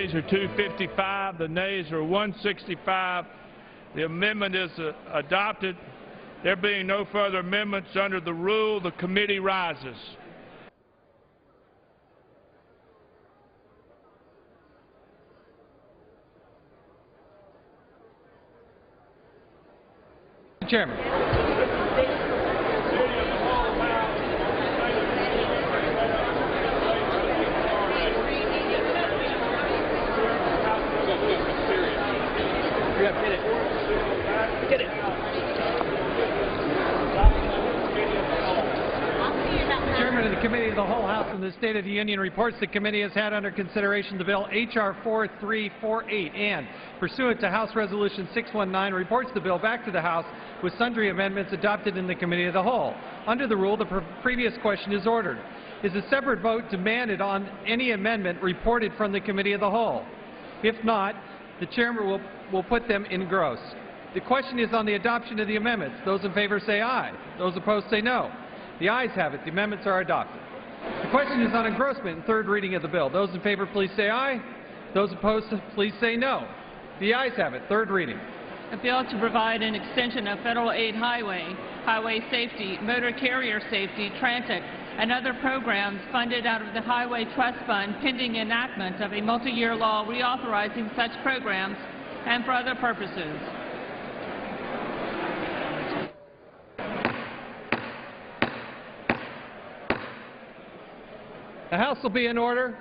yeas are 255, the nays are 165. The amendment is adopted. There being no further amendments under the rule, the committee rises. Chairman. Get it. Chairman of the Committee of the Whole House in the State of the Union reports the committee has had under consideration the bill H.R. 4348 and, pursuant to House Resolution 619, reports the bill back to the House with sundry amendments adopted in the Committee of the Whole. Under the rule, the previous question is ordered. Is a separate vote demanded on any amendment reported from the Committee of the Whole? If not, the Chairman will put them in gross. The question is on the adoption of the amendments. Those in favor say aye. Those opposed say no. The ayes have it. The amendments are adopted. The question is on engrossment and third reading of the bill. Those in favor, please say aye. Those opposed, please say no. The ayes have it. Third reading. A bill to provide an extension of federal aid highway safety, motor carrier safety, transit, and other programs funded out of the Highway Trust Fund pending enactment of a multi-year law reauthorizing such programs and for other purposes. The House will be in order.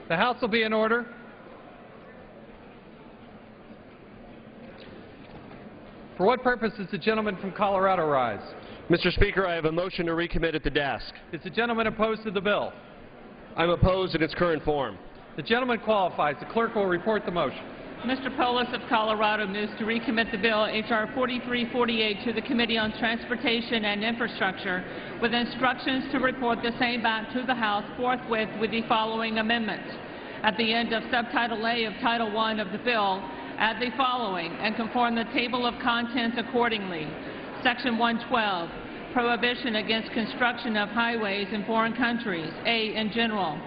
The House will be in order. For what purpose does the gentleman from Colorado rise? Mr. Speaker, I have a motion to recommit at the desk. Is the gentleman opposed to the bill? I'm opposed in its current form. The gentleman qualifies. The clerk will report the motion. Mr. Polis of Colorado moves to recommit the bill H.R. 4348 to the Committee on Transportation and Infrastructure with instructions to report the same back to the House forthwith with the following amendments. At the end of Subtitle A of Title I of the bill, add the following and conform the table of contents accordingly. Section 112, prohibition against construction of highways in foreign countries. A, in general.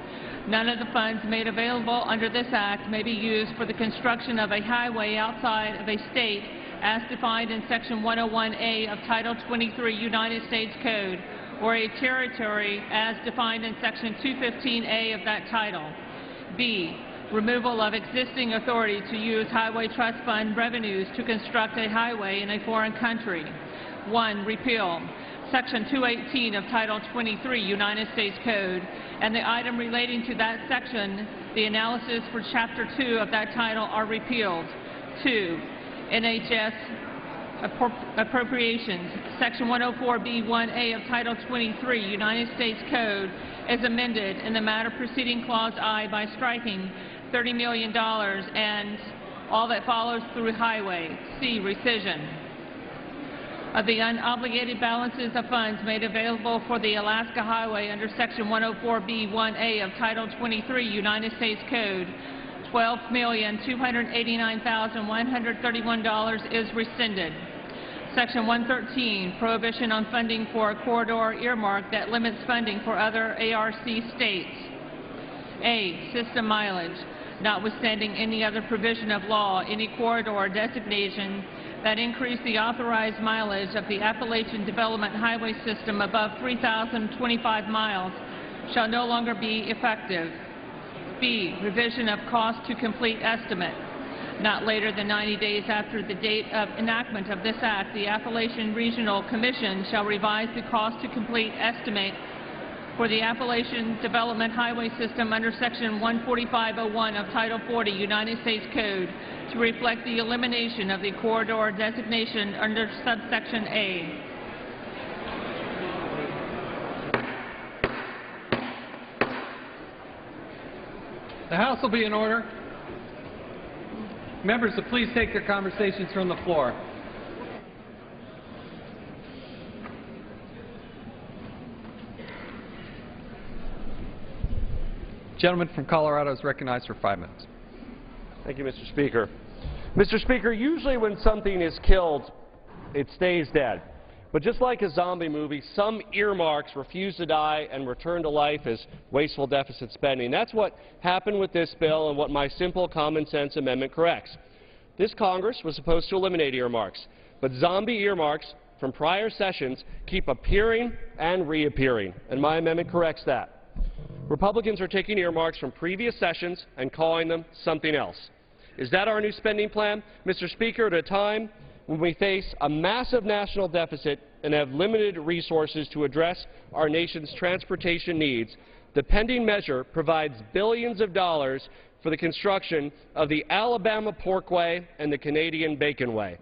None of the funds made available under this Act may be used for the construction of a highway outside of a state as defined in Section 101A of Title 23 United States Code or a territory as defined in Section 215A of that title. B, removal of existing authority to use Highway Trust Fund revenues to construct a highway in a foreign country. 1, repeal Section 218 of Title 23 United States Code and the item relating to that section, the analysis for Chapter 2 of that title are repealed. 2, NHS Appropriations, Section 104B1A of Title 23 United States Code is amended in the matter preceding Clause I by striking $30 million and all that follows through highway. C, rescission of the unobligated balances of funds made available for the Alaska Highway under Section 104B1A of Title 23 United States Code, $12,289,131 is rescinded. Section 113, prohibition on funding for a corridor earmark that limits funding for other ARC states. A, system mileage, notwithstanding any other provision of law, any corridor designation that increase the authorized mileage of the Appalachian Development Highway System above 3,025 miles shall no longer be effective. B, revision of cost to complete estimate. Not later than 90 days after the date of enactment of this Act, the Appalachian Regional Commission shall revise the cost to complete estimate for the Appalachian Development Highway System under Section 14501 of Title 40 United States Code to reflect the elimination of the corridor designation under subsection A. The House will be in order. Members will please take their conversations from the floor. Gentleman from Colorado is recognized for 5 minutes. Thank you, Mr. Speaker. Mr. Speaker, usually when something is killed, it stays dead. But just like a zombie movie, some earmarks refuse to die and return to life as wasteful deficit spending. That's what happened with this bill and what my simple common sense amendment corrects. This Congress was supposed to eliminate earmarks, but zombie earmarks from prior sessions keep appearing and reappearing, and my amendment corrects that. Republicans are taking earmarks from previous sessions and calling them something else. Is that our new spending plan? Mr. Speaker, at a time when we face a massive national deficit and have limited resources to address our nation's transportation needs, the pending measure provides billions of dollars for the construction of the Alabama Porkway and the Canadian Baconway.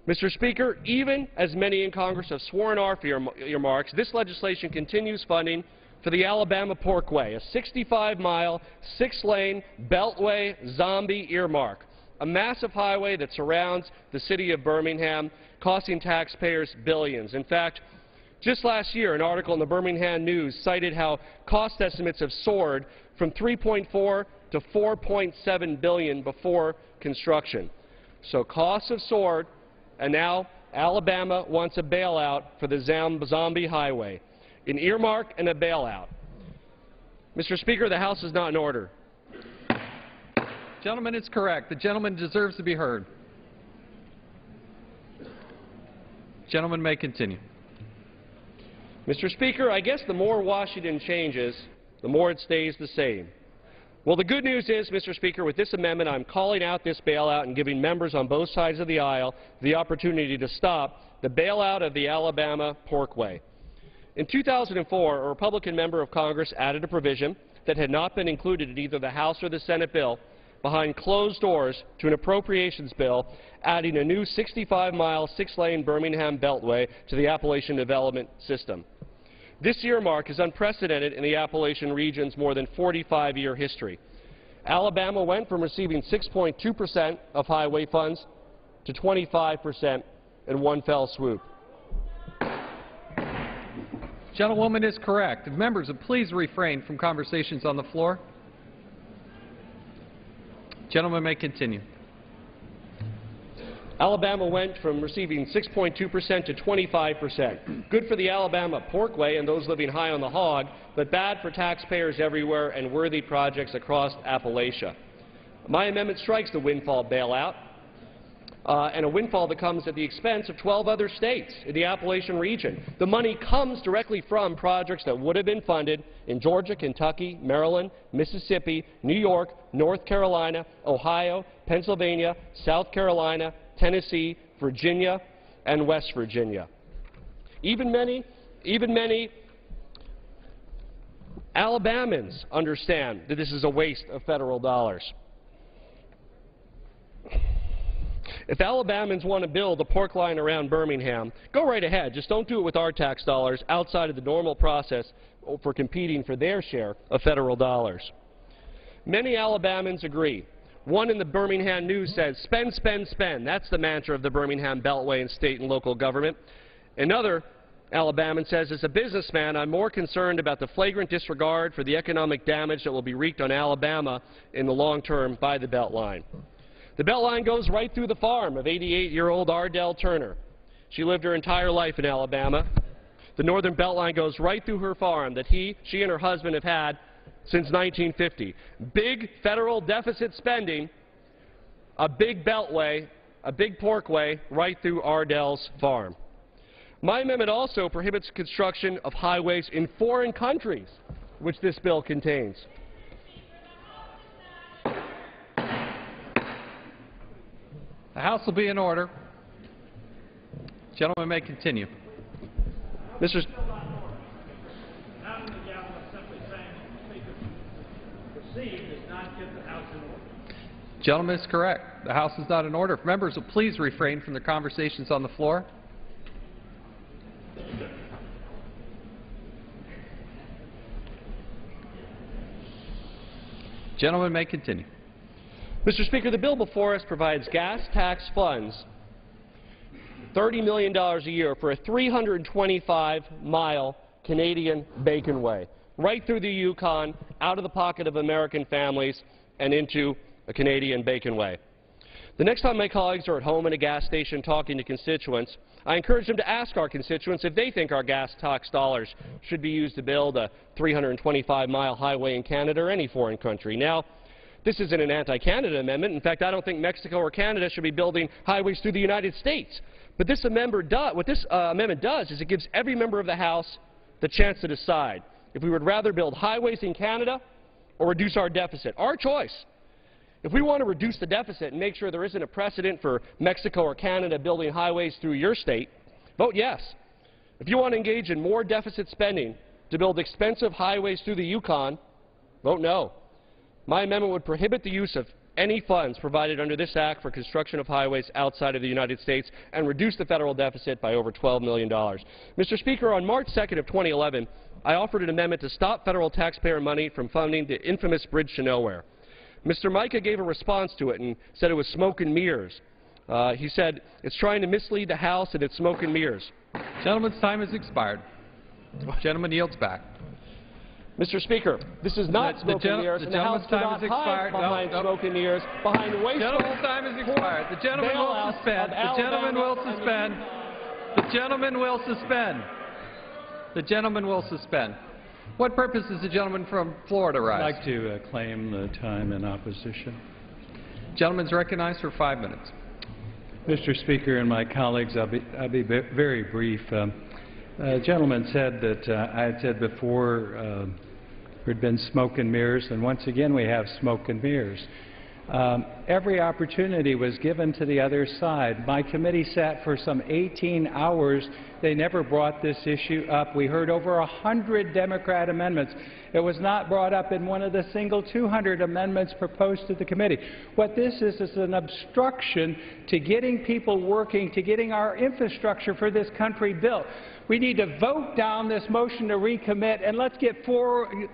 Mr. Speaker, even as many in Congress have sworn off earmarks, this legislation continues funding for the Alabama Porkway, a 65-mile, 6-lane beltway zombie earmark, a massive highway that surrounds the city of Birmingham, costing taxpayers billions. In fact, just last year, an article in the Birmingham News cited how cost estimates have soared from $3.4 to $4.7 billion before construction. So costs have soared, and now Alabama wants a bailout for the zombie highway, an earmark and a bailout. Mr. Speaker, the House is not in order. Gentleman is correct. The gentleman deserves to be heard. Gentleman may continue. Mr. Speaker, I guess the more Washington changes, the more it stays the same. Well, the good news is, Mr. Speaker, with this amendment, I'm calling out this bailout and giving members on both sides of the aisle the opportunity to stop the bailout of the Alabama Porkway. In 2004, a Republican member of Congress added a provision that had not been included in either the House or the Senate bill behind closed doors to an appropriations bill, adding a new 65-mile, 6-lane Birmingham Beltway to the Appalachian Development System. This earmark is unprecedented in the Appalachian region's more than 45-year history. Alabama went from receiving 6.2% of highway funds to 25% in one fell swoop. Gentlewoman is correct. If members would please refrain from conversations on the floor. Gentleman may continue. Alabama went from receiving 6.2% to 25%. Good for the Alabama Porkway and those living high on the hog, but bad for taxpayers everywhere and worthy projects across Appalachia. My amendment strikes the windfall bailout, and a windfall that comes at the expense of 12 other states in the Appalachian region. The money comes directly from projects that would have been funded in Georgia, Kentucky, Maryland, Mississippi, New York, North Carolina, Ohio, Pennsylvania, South Carolina, Tennessee, Virginia, and West Virginia. Even many Alabamans understand that this is a waste of federal dollars. If Alabamans want to build a pork line around Birmingham, go right ahead. Just don't do it with our tax dollars outside of the normal process for competing for their share of federal dollars. Many Alabamans agree. One in the Birmingham News says, spend, spend, spend. That's the mantra of the Birmingham Beltway and state and local government. Another Alabaman says, as a businessman, I'm more concerned about the flagrant disregard for the economic damage that will be wreaked on Alabama in the long term by the Beltline. The Beltline goes right through the farm of 88-year-old Ardell Turner. She lived her entire life in Alabama. The Northern Beltline goes right through her farm that she and her husband have had since 1950. Big federal deficit spending, a big beltway, a big porkway right through Ardell's farm. My amendment also prohibits construction of highways in foreign countries, which this bill contains. The House will be in order. Gentleman may continue. Mr. Gentleman is correct. The House is not in order. If members will please refrain from their conversations on the floor. Gentleman may continue. Mr. Speaker, the bill before us provides gas tax funds, $30 million a year for a 325-mile Canadian Baconway, right through the Yukon, out of the pocket of American families, and into a Canadian Baconway. The next time my colleagues are at home in a gas station talking to constituents, I encourage them to ask our constituents if they think our gas tax dollars should be used to build a 325-mile highway in Canada or any foreign country. Now, this isn't an anti-Canada amendment. In fact, I don't think Mexico or Canada should be building highways through the United States. But what this amendment does is it gives every member of the House the chance to decide if we would rather build highways in Canada or reduce our deficit. Our choice. If we want to reduce the deficit and make sure there isn't a precedent for Mexico or Canada building highways through your state, vote yes. If you want to engage in more deficit spending to build expensive highways through the Yukon, vote no. My amendment would prohibit the use of any funds provided under this act for construction of highways outside of the United States and reduce the federal deficit by over $12 million. Mr. Speaker, on March 2nd of 2011, I offered an amendment to stop federal taxpayer money from funding the infamous Bridge to Nowhere. Mr. Micah gave a response to it and said it was smoke and mirrors. He said it's trying to mislead the House and it's smoke and mirrors. Gentleman's time has expired. Gentleman yields back. Mr. Speaker, this is not smoke and mirrors, and the House cannot hide behind smoke and mirrors, behind wasteful... Gentleman's time has expired. The gentleman will suspend. The gentleman will suspend. The gentleman will suspend. The gentleman will suspend. What purpose does the gentleman from Florida rise? I'd like to claim the time in opposition. Gentleman's recognized for 5 minutes. Mr. Speaker and my colleagues, I'll be very brief. The gentleman said that I had said before there had been smoke and mirrors, and once again we have smoke and mirrors. Every opportunity was given to the other side. My committee sat for some 18 hours. They never brought this issue up. We heard over 100 Democrat amendments. It was not brought up in one of the single 200 amendments proposed to the committee. What this is an obstruction to getting people working, to getting our infrastructure for this country built. We need to vote down this motion to recommit, and let's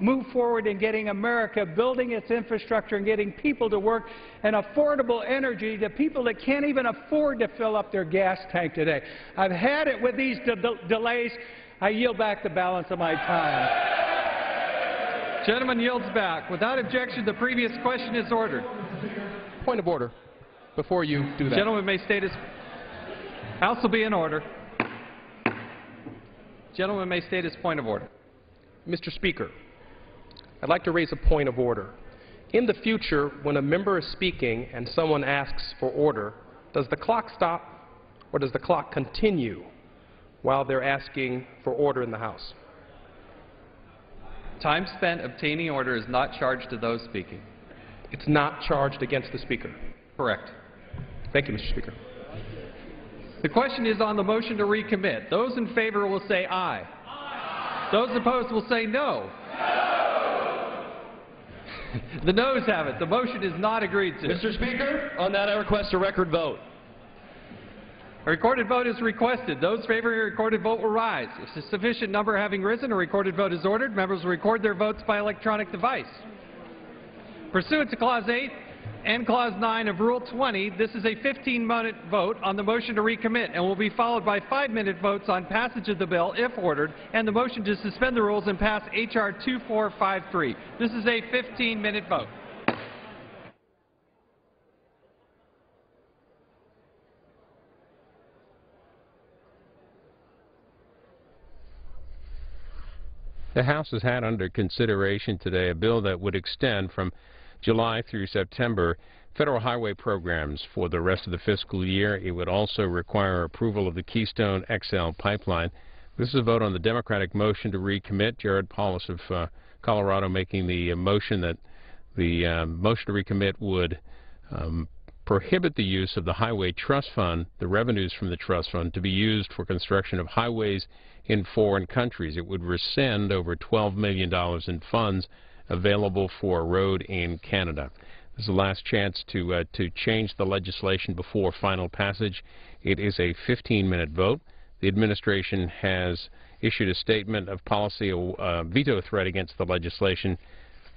move forward in getting America building its infrastructure and getting people to work and affordable energy to people that can't even afford to fill up their gas tank today. I've had it with these delays. I yield back the balance of my time. Gentleman yields back. Without objection, the previous question is ordered. Point of order. Before you do that. Gentleman may state his... House will be in order. Gentleman may state his point of order. Mr. Speaker, I'd like to raise a point of order. In the future, when a member is speaking and someone asks for order, does the clock stop or does the clock continue while they're asking for order in the House? Time spent obtaining order is not charged to those speaking. It's not charged against the Speaker. Correct. Thank you, Mr. Speaker. The question is on the motion to recommit. Those in favor will say aye. Aye. Those opposed will say no. No. The noes have it. The motion is not agreed to. Mr. Speaker, on that I request a record vote. A recorded vote is requested. Those favoring a recorded vote will rise. If a sufficient number having risen, a recorded vote is ordered. Members will record their votes by electronic device. Pursuant to Clause 8 and Clause 9 of Rule 20, this is a 15-minute vote on the motion to recommit and will be followed by 5-minute votes on passage of the bill, if ordered, and the motion to suspend the rules and pass H.R. 2453. This is a 15-minute vote. The House has had under consideration today a bill that would extend from July through September federal highway programs for the rest of the fiscal year. It would also require approval of the Keystone XL pipeline. This is a vote on the Democratic motion to recommit. Jared Paulus of Colorado making the motion that the motion to recommit would prohibit the use of the Highway Trust Fund, the revenues from the trust fund, to be used for construction of highways in foreign countries. It would rescind over $12 million in funds available for a road in Canada. This is the last chance to change the legislation before final passage. It is a 15-minute vote. The administration has issued a statement of policy, a veto threat against the legislation,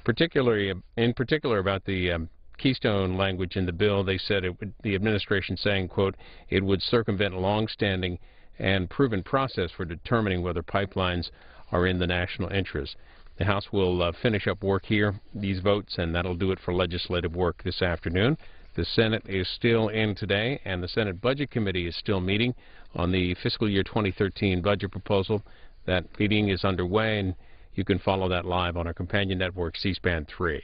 in particular about the Keystone language in the bill. They said the administration saying, quote, it would circumvent a long-standing and proven process for determining whether pipelines are in the national interest. The House will finish up work here, these votes, and that'll do it for legislative work this afternoon. The Senate is still in today, and the Senate Budget Committee is still meeting on the fiscal year 2013 budget proposal. That meeting is underway, and you can follow that live on our companion network, C-SPAN 3.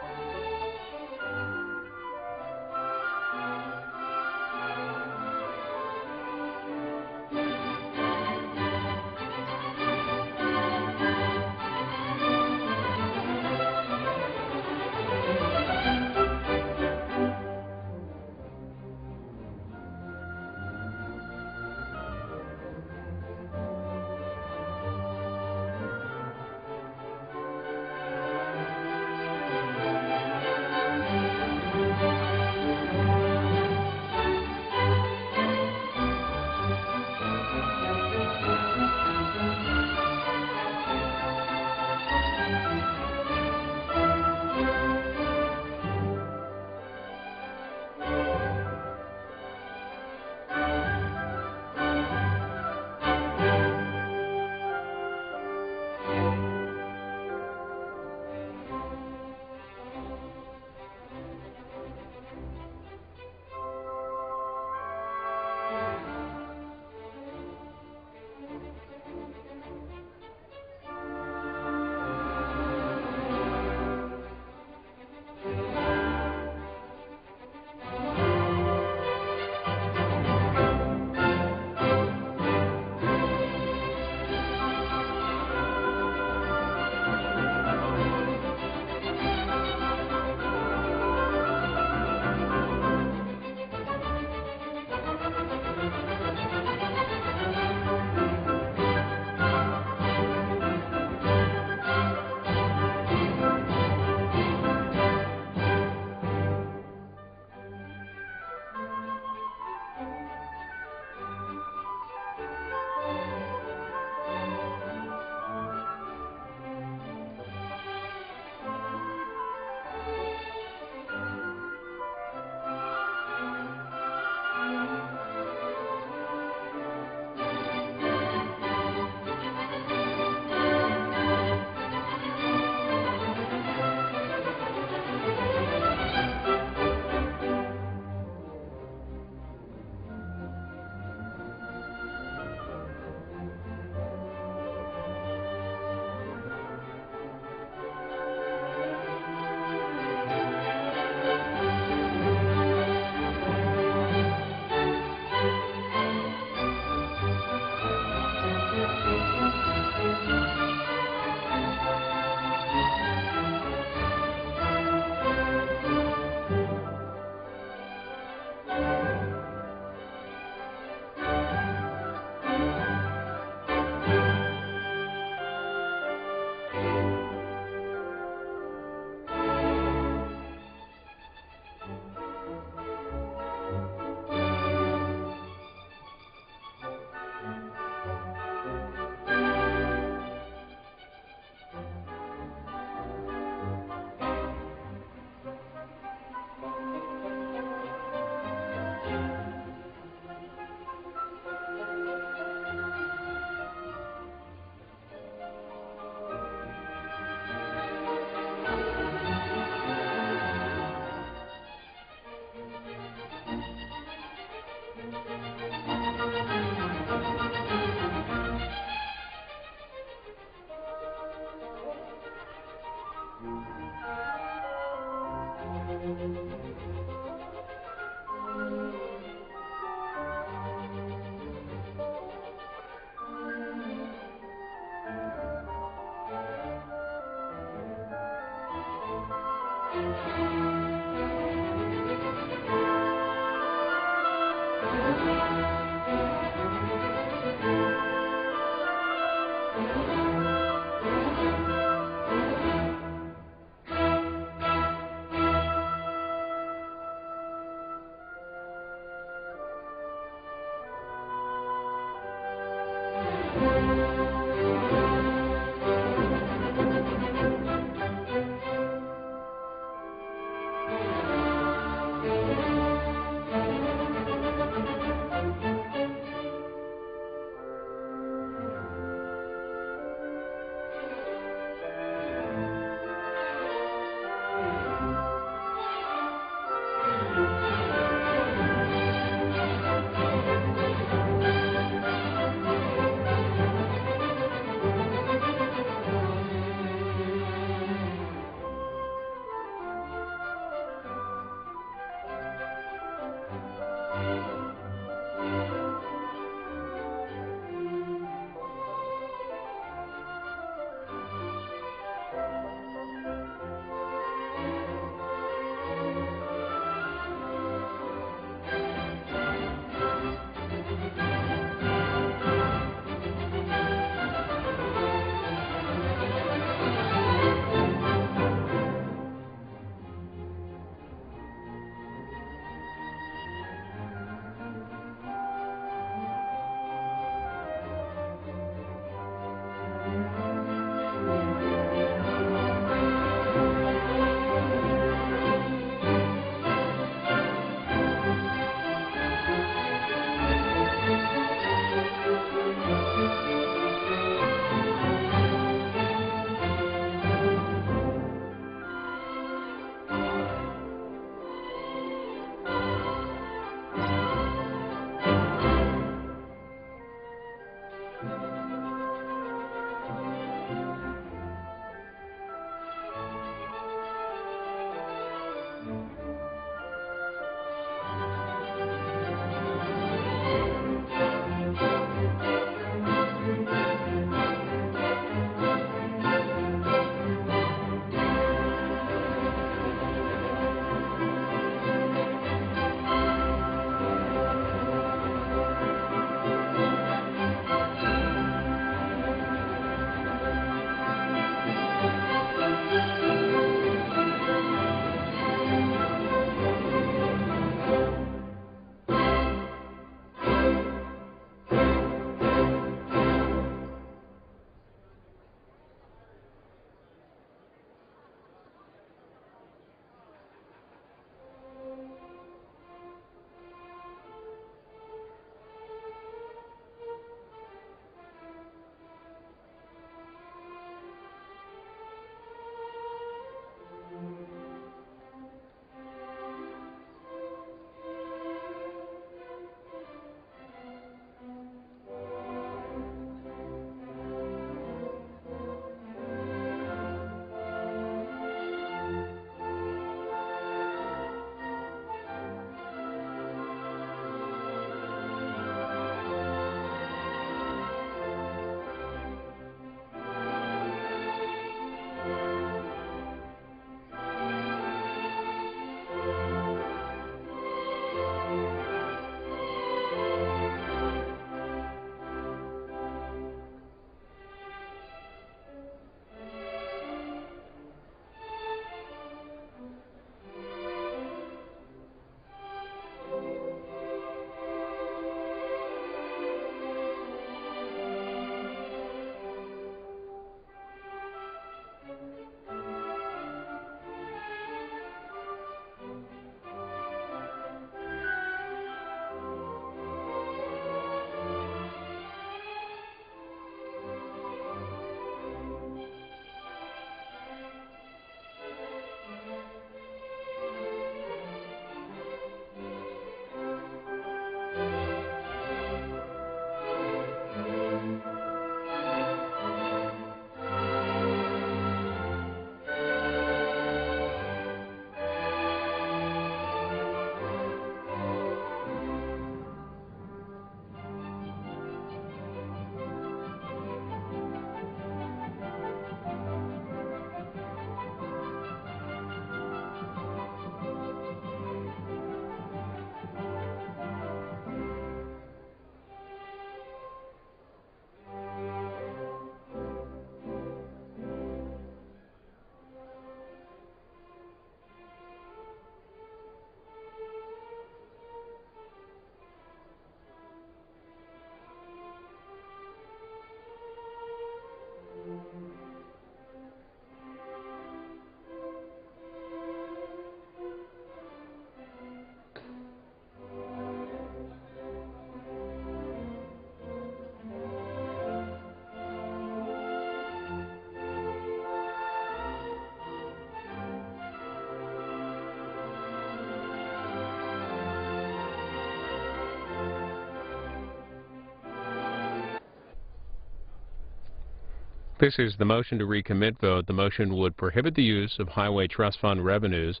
This is the motion to recommit vote. The motion would prohibit the use of highway trust fund revenues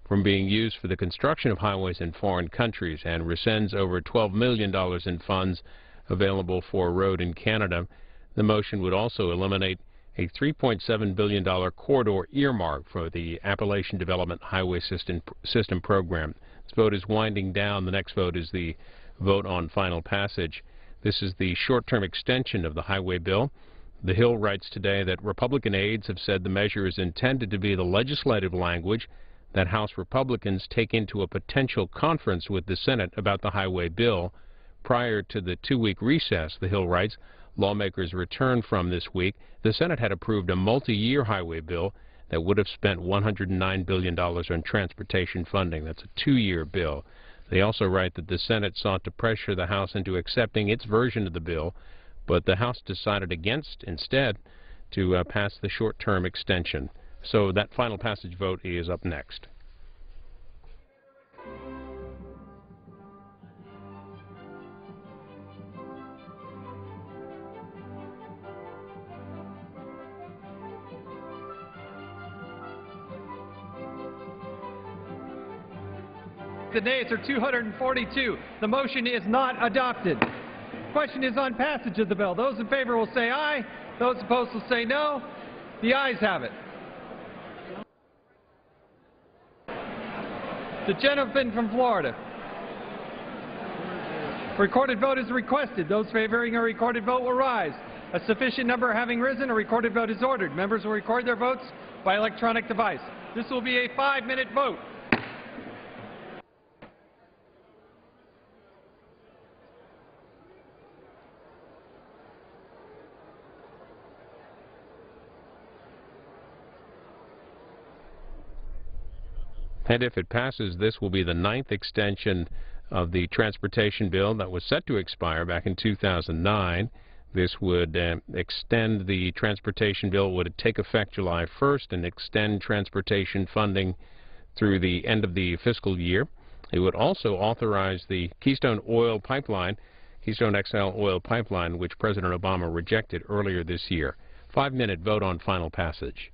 from being used for the construction of highways in foreign countries and rescinds over $12 million in funds available for road in Canada. The motion would also eliminate a $3.7 billion corridor earmark for the Appalachian Development Highway System Program. This vote is winding down. The next vote is the vote on final passage. This is the short-term extension of the highway bill. The Hill writes today that Republican aides have said the measure is intended to be the legislative language that House Republicans take into a potential conference with the Senate about the highway bill. Prior to the two-week recess, the Hill writes, lawmakers returned from this week. The Senate had approved a multi-year highway bill that would have spent $109 billion on transportation funding. That's a two-year bill. They also write that the Senate sought to pressure the House into accepting its version of the bill, but the House decided instead to pass the short-term extension. So that final passage vote is up next. The nays are 242. The motion is not adopted. Question is on passage of the bill. Those in favor will say aye. Those opposed will say no. The ayes have it. The gentleman from Florida. Recorded vote is requested. Those favoring a recorded vote will rise. A sufficient number having risen, a recorded vote is ordered. Members will record their votes by electronic device. This will be a 5-minute vote. And if it passes, this will be the 9th extension of the transportation bill that was set to expire back in 2009. This would extend the transportation bill, would take effect July 1st and extend transportation funding through the end of the fiscal year. It would also authorize the Keystone XL oil pipeline, which President Obama rejected earlier this year. 5-minute vote on final passage.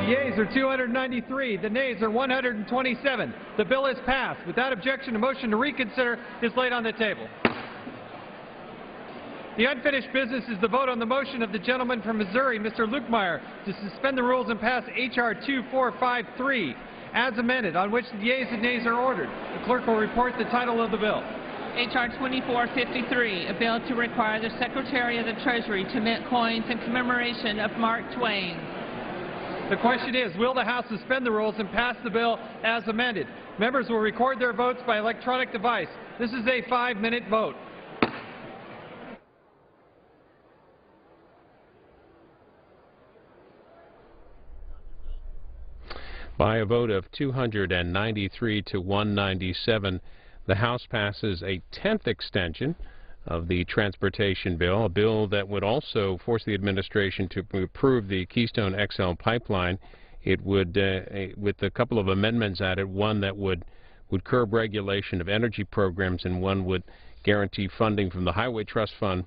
yeas are 293. The nays are 127. The bill is passed. Without objection, a motion to reconsider is laid on the table. The unfinished business is the vote on the motion of the gentleman from Missouri, Mr. Lukemire, to suspend the rules and pass H.R. 2453 as amended, on which the yeas and nays are ordered. The clerk will report the title of the bill. H.R. 2453, a bill to require the Secretary of the Treasury to mint coins in commemoration of Mark Twain. The question is, will the House suspend the rules and pass the bill as amended? Members will record their votes by electronic device. This is a 5-minute vote. By a vote of 293 to 197, the House passes a 10th extension of the transportation bill, a bill that would also force the administration to approve the Keystone XL pipeline. It would, with a couple of amendments added, one that would curb regulation of energy programs, and one would guarantee funding from the Highway Trust Fund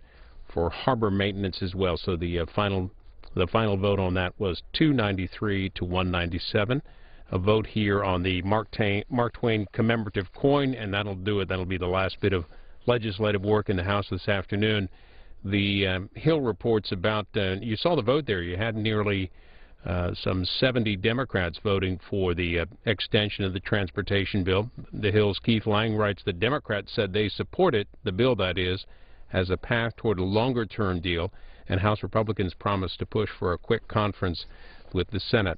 for harbor maintenance as well. So the final vote on that was 293 to 197. A vote here on the Mark Twain commemorative coin, and that'll do it. That'll be the last bit of legislative work in the House this afternoon. The Hill reports about, you saw the vote there. You had nearly some 70 Democrats voting for the extension of the transportation bill. The Hill's Keith Lang writes that Democrats said they support it, the bill that is, as a path toward a longer-term deal, and House Republicans promised to push for a quick conference with the Senate.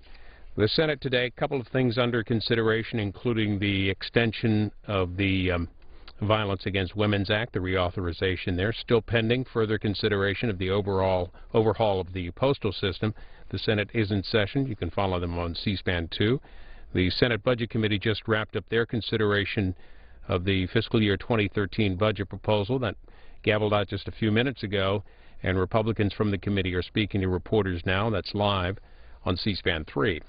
The Senate today, a couple of things under consideration, including the extension of the Violence Against Women's Act, the reauthorization there. Still pending further consideration of the overhaul of the postal system. The Senate is in session. You can follow them on C-SPAN 2. The Senate Budget Committee just wrapped up their consideration of the fiscal year 2013 budget proposal that gavelled out just a few minutes ago, and Republicans from the committee are speaking to reporters now. That's live on C-SPAN 3.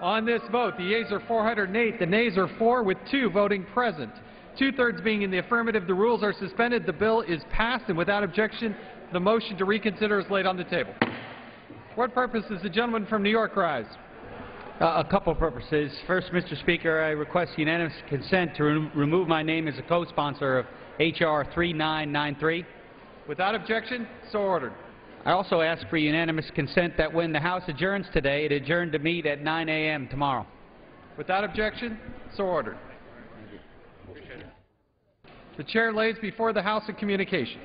On this vote, the yeas are 408, the nays are 4, with 2 voting present. 2/3 being in the affirmative, the rules are suspended, the bill is passed, and without objection, the motion to reconsider is laid on the table. For what purpose does the gentleman from New York rise? A couple of purposes. First, Mr. Speaker, I request unanimous consent to remove my name as a co-sponsor of H.R. 3993. Without objection, so ordered. I also ask for unanimous consent that when the House adjourns today, it adjourn to meet at 9 a.m. tomorrow. Without objection, so ordered. The chair lays before the House a communication.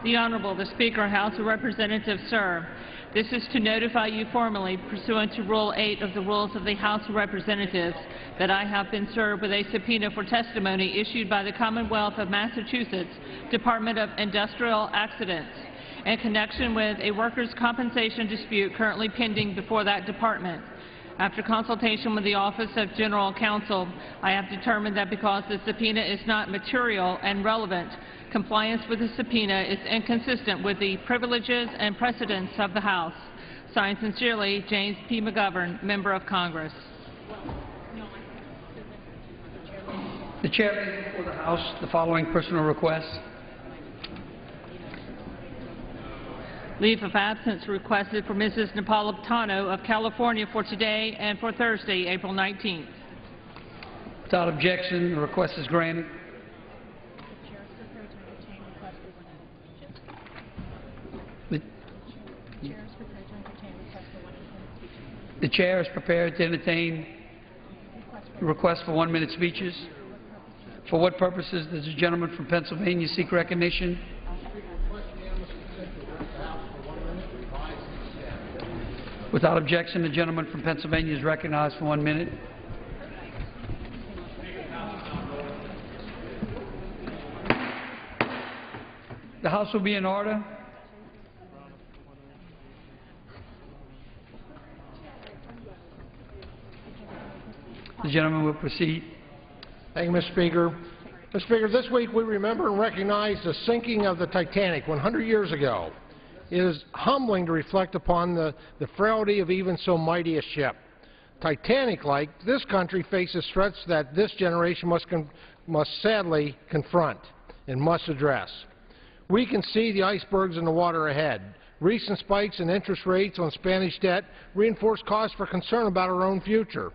The Honorable, the Speaker, House of Representatives, sir. This is to notify you formally, pursuant to Rule 8 of the Rules of the House of Representatives, that I have been served with a subpoena for testimony issued by the Commonwealth of Massachusetts Department of Industrial Accidents in connection with a workers' compensation dispute currently pending before that department. After consultation with the Office of General Counsel, I have determined that because the subpoena is not material and relevant, compliance with the subpoena is inconsistent with the privileges and precedents of the House. Signed sincerely, James P. McGovern, Member of Congress. The Chair lays before the House the following personal requests. Leave of absence requested for Mrs. Napolitano of California for today and for Thursday, April 19th. Without objection, the request is granted. The Chair is prepared to entertain requests for 1-minute speeches. For what purposes does the gentleman from Pennsylvania seek recognition? Without objection, the gentleman from Pennsylvania is recognized for 1 minute. The House will be in order. The gentleman will proceed. Thank you, Mr. Speaker. Mr. Speaker, this week we remember and recognize the sinking of the Titanic 100 years ago. It is humbling to reflect upon the frailty of even so mighty a ship. Titanic-like, this country faces threats that this generation must sadly confront and must address. We can see the icebergs in the water ahead. Recent spikes in interest rates on Spanish debt reinforce cause for concern about our own future.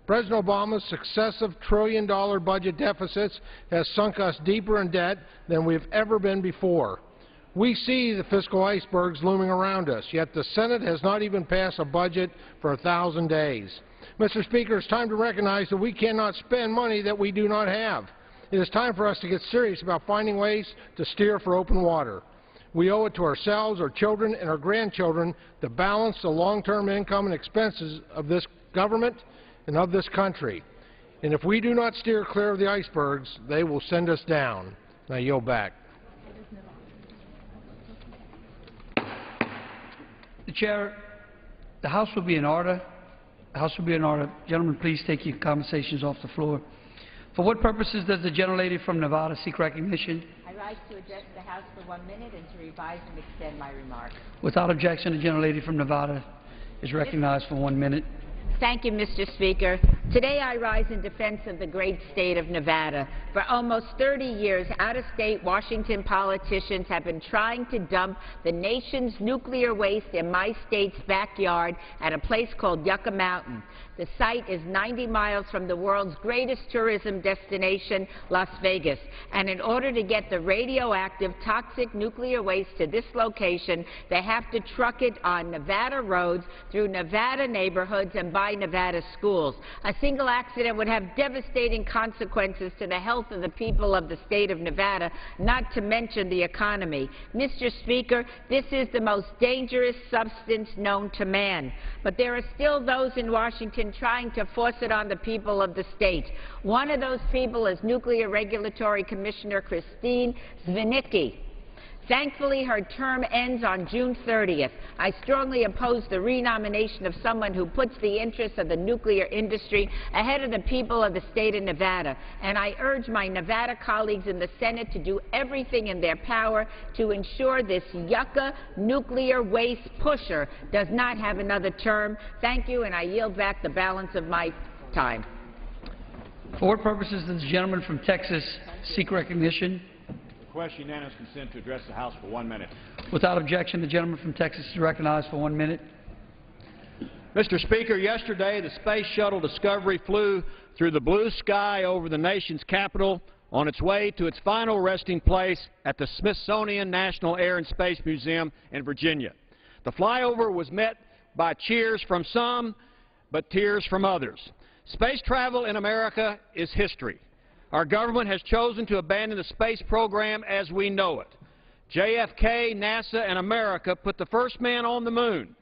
President Obama's successive trillion-dollar budget deficits has sunk us deeper in debt than we've ever been before. We see the fiscal icebergs looming around us, yet the Senate has not even passed a budget for 1,000 days. Mr. Speaker, it's time to recognize that we cannot spend money that we do not have. It is time for us to get serious about finding ways to steer for open water. We owe it to ourselves, our children, and our grandchildren to balance the long-term income and expenses of this government and of this country. And if we do not steer clear of the icebergs, they will send us down. Now yield back. The Chair, the House will be in order. The House will be in order. Gentlemen, please take your conversations off the floor. For what purposes does the gentlelady from Nevada seek recognition? I rise to address the House for 1 minute and to revise and extend my remarks. Without objection, the gentlelady from Nevada is recognized for 1 minute. Thank you, Mr. Speaker. Today I rise in defense of the great state of Nevada. For almost 30 years, out-of-state Washington politicians have been trying to dump the nation's nuclear waste in my state's backyard at a place called Yucca Mountain. The site is 90 miles from the world's greatest tourism destination, Las Vegas. And in order to get the radioactive, toxic nuclear waste to this location, they have to truck it on Nevada roads, through Nevada neighborhoods, and by Nevada schools. A single accident would have devastating consequences to the health of the people of the state of Nevada, not to mention the economy. Mr. Speaker, this is the most dangerous substance known to man. But there are still those in Washington trying to force it on the people of the state. One of those people is Nuclear Regulatory Commissioner Christine Zwinicki. Thankfully, her term ends on June 30th. I strongly oppose the renomination of someone who puts the interests of the nuclear industry ahead of the people of the state of Nevada, and I urge my Nevada colleagues in the Senate to do everything in their power to ensure this yucca nuclear waste pusher does not have another term. Thank you, and I yield back the balance of my time. For what purposes does the gentleman from Texas seek recognition? Request unanimous consent to address the House for 1 minute. Without objection, the gentleman from Texas is recognized for 1 minute. Mr. Speaker, yesterday the Space Shuttle Discovery flew through the blue sky over the nation's capital on its way to its final resting place at the Smithsonian National Air and Space Museum in Virginia. The flyover was met by cheers from some, but tears from others. Space travel in America is history. Our government has chosen to abandon the space program as we know it. JFK, NASA, and America put the first man on the moon,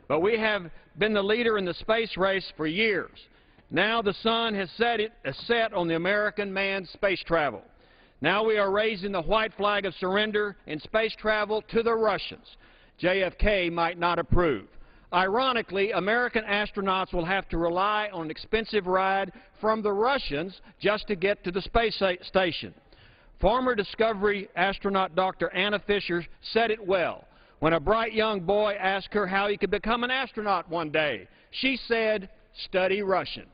but we have been the leader in the space race for years. Now the sun has set on the American manned space travel. Now we are raising the white flag of surrender in space travel to the Russians. JFK might not approve. Ironically, American astronauts will have to rely on an expensive ride from the Russians just to get to the space station. Former Discovery astronaut Dr. Anna Fisher said it well when a bright young boy asked her how he could become an astronaut one day. She said, "Study Russian."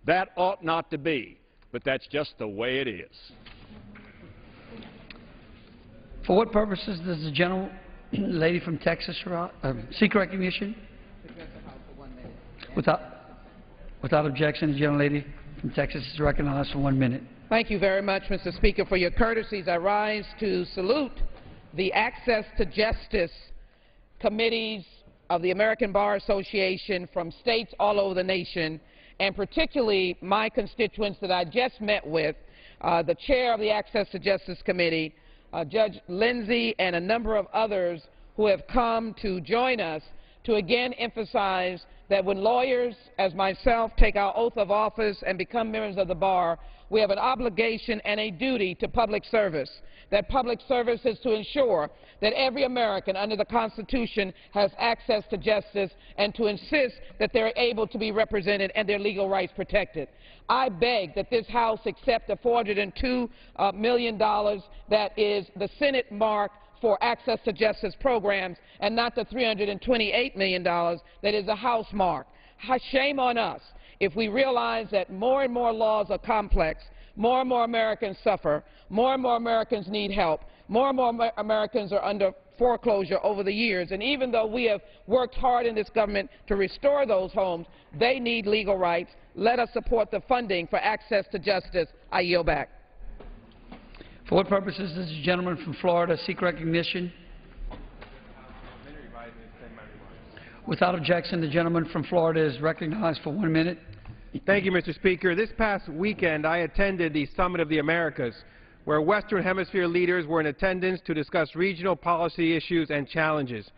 That ought not to be, but that's just the way it is. For what purposes does the gentle lady from Texas seek recognition? Without objection, the gentlelady from Texas is recognized for 1 minute. Thank you very much, Mr. Speaker, for your courtesies. I rise to salute the Access to Justice committees of the American Bar Association from states all over the nation, and particularly my constituents that I just met with, the chair of the Access to Justice Committee, Judge Lindsey, and a number of others who have come to join us to again emphasize that when lawyers, as myself, take our oath of office and become members of the bar, we have an obligation and a duty to public service. That public service is to ensure that every American under the Constitution has access to justice and to insist that they're able to be represented and their legal rights protected. I beg that this House accept the $402 million that is the Senate mark for access to justice programs and not the $328 million that is a House mark. Shame on us if we realize that more and more laws are complex, more and more Americans suffer, more and more Americans need help, more and more Americans are under foreclosure over the years, and even though we have worked hard in this government to restore those homes, they need legal rights. Let us support the funding for access to justice. I yield back. For what purposes does the gentleman from Florida seek recognition? Without objection, the gentleman from Florida is recognized for 1 minute. Thank you, Mr. Speaker. This past weekend, I attended the Summit of the Americas, where Western Hemisphere leaders were in attendance to discuss regional policy issues and challenges.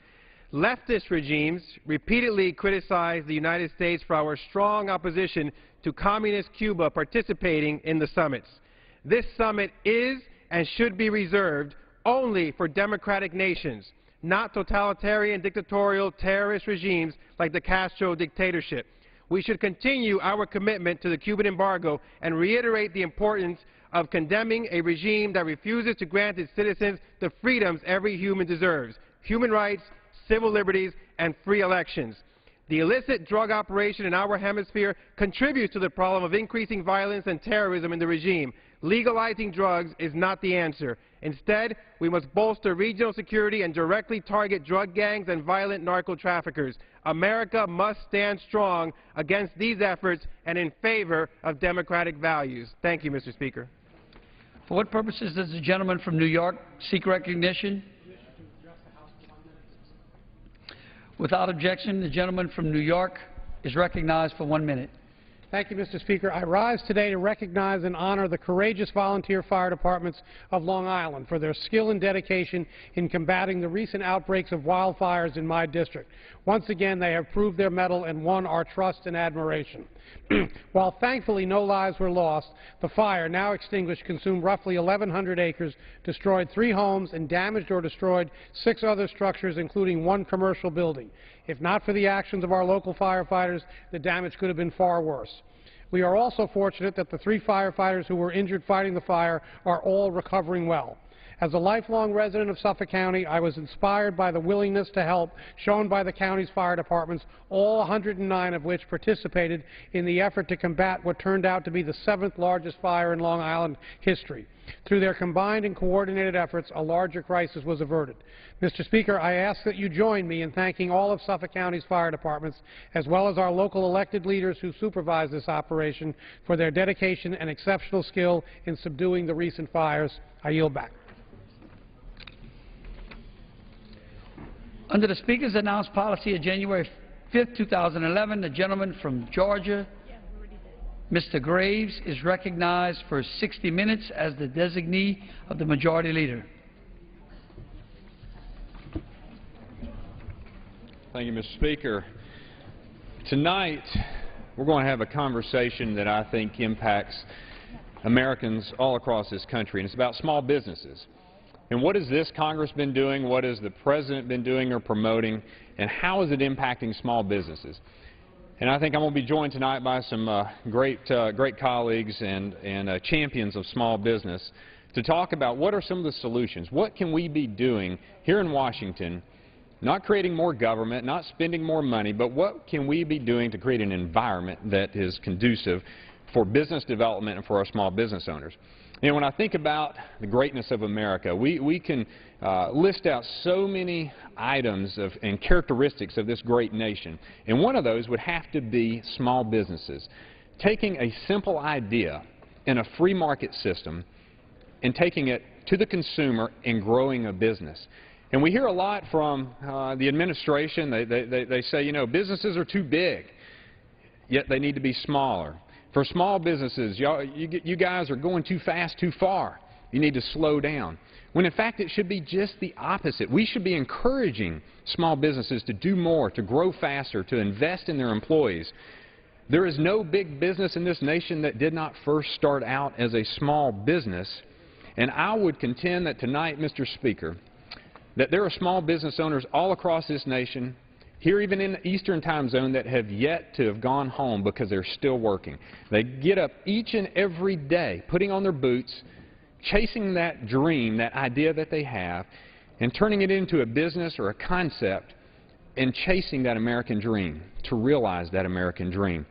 Leftist regimes repeatedly criticized the United States for our strong opposition to communist Cuba participating in the summits. This summit is and should be reserved only for democratic nations, not totalitarian, dictatorial, terrorist regimes like the Castro dictatorship. We should continue our commitment to the Cuban embargo and reiterate the importance of condemning a regime that refuses to grant its citizens the freedoms every human deserves: human rights, civil liberties, and free elections. The illicit drug operation in our hemisphere contributes to the problem of increasing violence and terrorism in the regime. Legalizing drugs is not the answer. Instead, we must bolster regional security and directly target drug gangs and violent narco-traffickers. America must stand strong against these efforts and in favor of democratic values. Thank you, Mr. Speaker. For what purposes does the gentleman from New York seek recognition? Without objection, the gentleman from New York is recognized for 1 minute. Thank you, Mr. Speaker. I rise today to recognize and honor the courageous volunteer fire departments of Long Island for their skill and dedication in combating the recent outbreaks of wildfires in my district. Once again, they have proved their mettle and won our trust and admiration. While thankfully no lives were lost, the fire, now extinguished, consumed roughly 1,100 acres, destroyed 3 homes, and damaged or destroyed 6 other structures, including 1 commercial building. If not for the actions of our local firefighters, the damage could have been far worse. We are also fortunate that the 3 firefighters who were injured fighting the fire are all recovering well. As a lifelong resident of Suffolk County, I was inspired by the willingness to help shown by the county's fire departments, all 109 of which participated in the effort to combat what turned out to be the 7th largest fire in Long Island history. Through their combined and coordinated efforts, a larger crisis was averted. Mr. Speaker, I ask that you join me in thanking all of Suffolk County's fire departments, as well as our local elected leaders who supervise this operation, for their dedication and exceptional skill in subduing the recent fires. I yield back. Under the Speaker's announced policy of January 5, 2011, the gentleman from Georgia, Mr. Graves, is recognized for 60 minutes as the designee of the Majority Leader. Thank you, Mr. Speaker. Tonight, we're going to have a conversation that I think impacts Americans all across this country, and it's about small businesses. And what has this Congress been doing, what has the President been doing or promoting, and how is it impacting small businesses? And I think I'm going to be joined tonight by some great colleagues and champions of small business to talk about what are some of the solutions. What can we be doing here in Washington, not creating more government, not spending more money, but what can we be doing to create an environment that is conducive for business development and for our small business owners? You know, when I think about the greatness of America, we can list out so many items and characteristics of this great nation, and one of those would have to be small businesses. Taking a simple idea in a free market system and taking it to the consumer and growing a business. And we hear a lot from the administration. They say, you know, businesses are too big, yet they need to be smaller. For small businesses, you guys are going too fast, too far. You need to slow down. When in fact it should be just the opposite. We should be encouraging small businesses to do more, to grow faster, to invest in their employees. There is no big business in this nation that did not first start out as a small business. And I would contend that tonight, Mr. Speaker, that there are small business owners all across this nation, here even in the Eastern time zone, that have yet to have gone home because they're still working. They get up each and every day, putting on their boots, chasing that dream, that idea that they have, and turning it into a business or a concept, and chasing that American dream, to realize that American dream.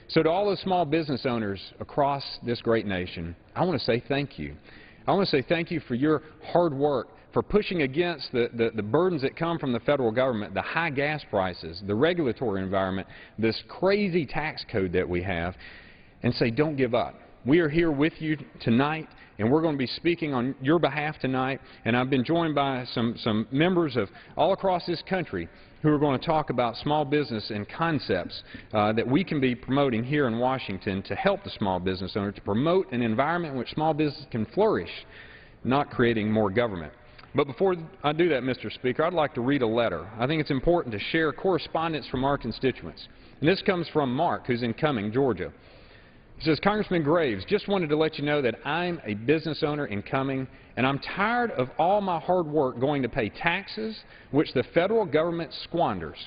So to all those small business owners across this great nation, I want to say thank you. I want to say thank you for your hard work, for pushing against the burdens that come from the federal government, the high gas prices, the regulatory environment, this crazy tax code that we have, and say don't give up. We are here with you tonight, and we're going to be speaking on your behalf tonight, and I've been joined by some members of all across this country who are going to talk about small business and concepts that we can be promoting here in Washington to help the small business owner, to promote an environment in which small business can flourish, not creating more government. But before I do that, Mr. Speaker, I'd like to read a letter. I think it's important to share correspondence from our constituents. And this comes from Mark, who's in Cumming, Georgia. He says, Congressman Graves, just wanted to let you know that I'm a business owner in Cumming, and I'm tired of all my hard work going to pay taxes, which the federal government squanders.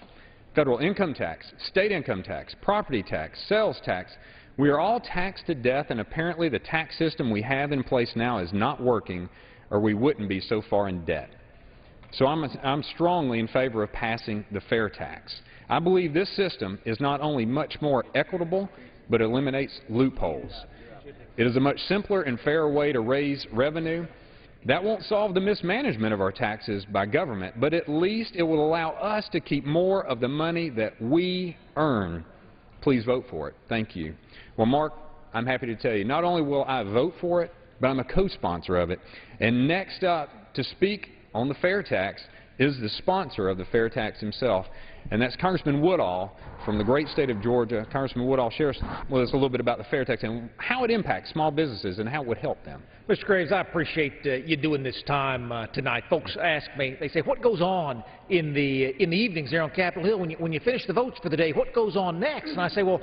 Federal income tax, state income tax, property tax, sales tax. We are all taxed to death, and apparently the tax system we have in place now is not working, or we wouldn't be so far in debt. So I'm strongly in favor of passing the fair tax. I believe this system is not only much more equitable, but eliminates loopholes. It is a much simpler and fairer way to raise revenue. That won't solve the mismanagement of our taxes by government, but at least it will allow us to keep more of the money that we earn. Please vote for it. Thank you. Well, Mark, I'm happy to tell you, not only will I vote for it, but I'm a co-sponsor of it. And next up to speak on the fair tax is the sponsor of the fair tax himself, and that's Congressman Woodall from the great state of Georgia. Congressman Woodall shares with us a little bit about the fair tax and how it impacts small businesses and how it would help them. Mr. Graves, I appreciate you doing this time tonight. Folks ask me, they say, what goes on in the evenings there on Capitol Hill when you finish the votes for the day? What goes on next? And I say, well,